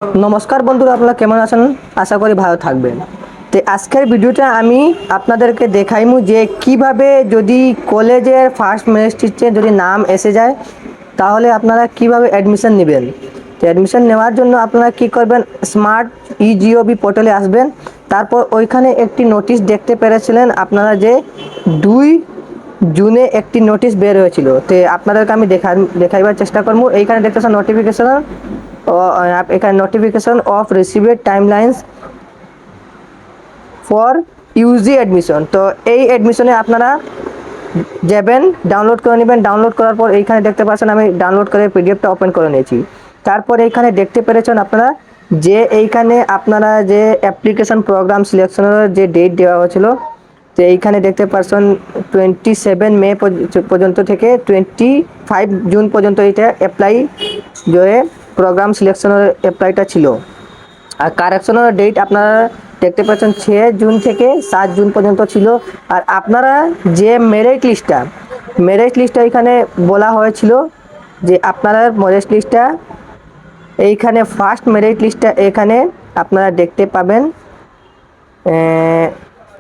নমস্কার বন্ধুরা, আপনারা কেমন আছেন? আশা করি ভালো থাকবেন। তো আজকের ভিডিওটা আমি আপনাদেরকে দেখাইমু যে কিভাবে যদি কলেজের ফার্স্ট সেমিস্টারে যদি নাম এসে যায় তাহলে আপনারা কিভাবে অ্যাডমিশন নেবেন। তো অ্যাডমিশন নেওয়ার জন্য আপনারা কি করবেন, স্মার্ট ইজিওবি পোর্টালে আসবেন। তারপর ওইখানে একটি নোটিশ দেখতে পেরেছিলেন আপনারা যে 2 জুনে একটি নোটিশ বের হয়েছিল। তো আপনাদেরকে আমি দেখাইবার চেষ্টা করবো। এইখানে দেখতেছেন নোটিফিকেশন, এখানে notification off রিসিভেড timelines for Yuji admission. তো এই অ্যাডমিশনে আপনারা যাবেন, ডাউনলোড করে নেবেন। ডাউনলোড করার পর এইখানে দেখতে পাচ্ছেন আমি ডাউনলোড করে পিডিএফটা ওপেন করে নিয়েছি। তারপর এইখানে দেখতে পেরেছেন আপনারা যে এইখানে আপনারা যে অ্যাপ্লিকেশন প্রোগ্রাম সিলেকশনের যে ডেট দেওয়া হয়েছিল, তো এইখানে দেখতে পাচ্ছেন 27 মে পর্যন্ত থেকে 25 জুন পর্যন্ত এইটা অ্যাপ্লাই যে প্রোগ্রাম সিলেকশনের অ্যাপ্লাইটা ছিল। আর কারেকশনের ডেট আপনারা দেখতে পাচ্ছেন 6 জুন থেকে 7 জুন পর্যন্ত ছিল। আর আপনারা যে মেরিট লিস্টটা এখানে বলা হয়েছিল যে আপনারা মেরিট লিস্টটা এইখানে ফার্স্ট মেরিট লিস্টটা এখানে আপনারা দেখতে পাবেন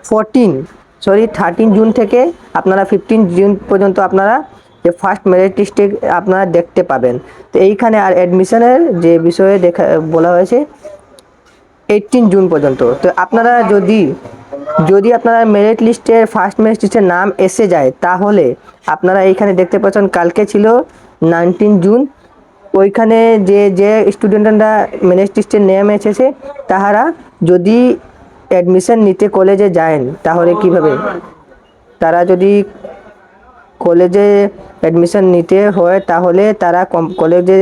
13 জুন থেকে আপনারা 15 জুন পর্যন্ত আপনারা যে ফার্স্ট মেরিট লিস্টে আপনারা দেখতে পাবেন। তো এইখানে আর অ্যাডমিশনের যে বিষয়ে বলা হয়েছে 18 জুন পর্যন্ত। তো আপনারা যদি যদি আপনারা মেরিট লিস্টের ফার্স্ট মেরিট লিস্টের নাম এসে যায় তাহলে আপনারা এইখানে দেখতে পাচ্ছেন কালকে ছিল 19 জুন। ওইখানে যে যে স্টুডেন্টরা মেরিট লিস্টের নেম এসেছে তাহারা যদি অ্যাডমিশন নিতে কলেজে যায় তাহলে কিভাবে, তারা যদি কলেজে অ্যাডমিশন নিতে হয় তাহলে তারা কলেজে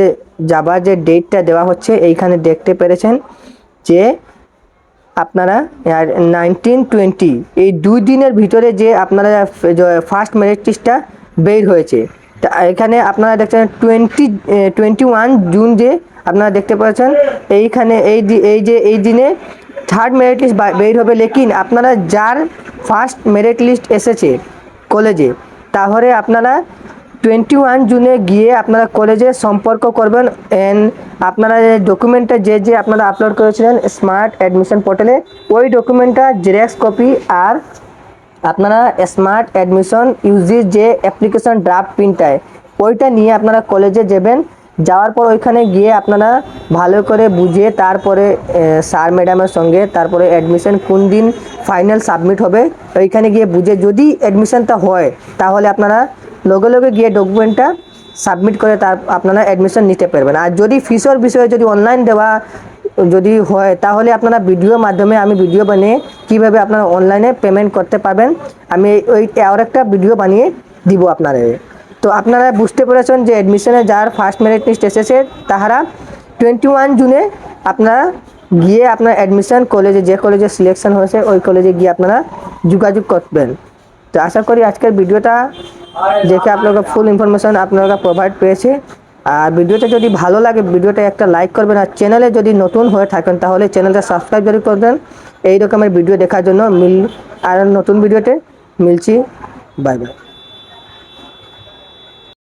যাবার যে ডেটটা দেওয়া হচ্ছে এইখানে দেখতে পেরেছেন যে আপনারা 19-20 এই 2 দিনের ভিতরে যে আপনারা ফার্স্ট মেরিট লিস্টটা বের হয়েছে। তা এখানে আপনারা দেখছেন 21 জুন যে আপনারা দেখতে পাচ্ছেন এইখানে এই দিনে থার্ড মেরিট লিস্ট বের হবে। লেকিন আপনারা যার ফার্স্ট মেরিট লিস্ট এসেছে কলেজে তাহলে আপনারা 21 জুনে গিয়ে আপনারা কলেজে সম্পর্ক করবেন। অ্যান্ড আপনারা ডকুমেন্টটা যে আপনারা আপলোড করেছিলেন স্মার্ট অ্যাডমিশন পোর্টালে ওই ডকুমেন্টটা জেরক্স কপি আর আপনারা স্মার্ট অ্যাডমিশন ইউজির যে অ্যাপ্লিকেশন ড্রাফট প্রিন্টায় ওইটা নিয়ে আপনারা কলেজে যাবেন। যাওয়ার পর ওইখানে গিয়ে আপনারা ভালো করে বুঝিয়ে তারপরে স্যার ম্যাডামের সঙ্গে তারপরে অ্যাডমিশন কোন দিন ফাইনাল সাবমিট হবে ওইখানে গিয়ে বুঝে যদি অ্যাডমিশনটা হয় তাহলে আপনারা লগে লগে গিয়ে ডকুমেন্টটা সাবমিট করে তার আপনারা অ্যাডমিশন নিতে পারবেন। আর যদি ফিসের বিষয়ে যদি অনলাইন দেওয়া যদি হয় তাহলে আপনারা ভিডিওর মাধ্যমে আমি ভিডিও বানিয়ে কীভাবে আপনারা অনলাইনে পেমেন্ট করতে পারবেন আমি ওই আর একটা ভিডিও বানিয়ে দিব আপনারা। তো আপনারা বুঝতে পেরেছেন যে অ্যাডমিশনে যার ফার্স্ট মেরিট লিস্ট এসেছে তাহারা 21 জুনে আপনারা গিয়ে আপনার অ্যাডমিশন কলেজে যে কলেজে সিলেকশন হয়েছে ওই কলেজে গিয়ে আপনারা যোগাযোগ করবেন। তো আশা করি আজকের ভিডিওটা দেখে আপনারা ফুল ইনফরমেশন আপনারা প্রোভাইড পেয়েছে। আর ভিডিওটা যদি ভালো লাগে ভিডিওটা একটা লাইক করবেন। আর চ্যানেলে যদি নতুন হয়ে থাকেন তাহলে চ্যানেলটা সাবস্ক্রাইব যদি করবেন এই রকমের ভিডিও দেখার জন্য। আর নতুন ভিডিওতে মিলছি। Bye bye.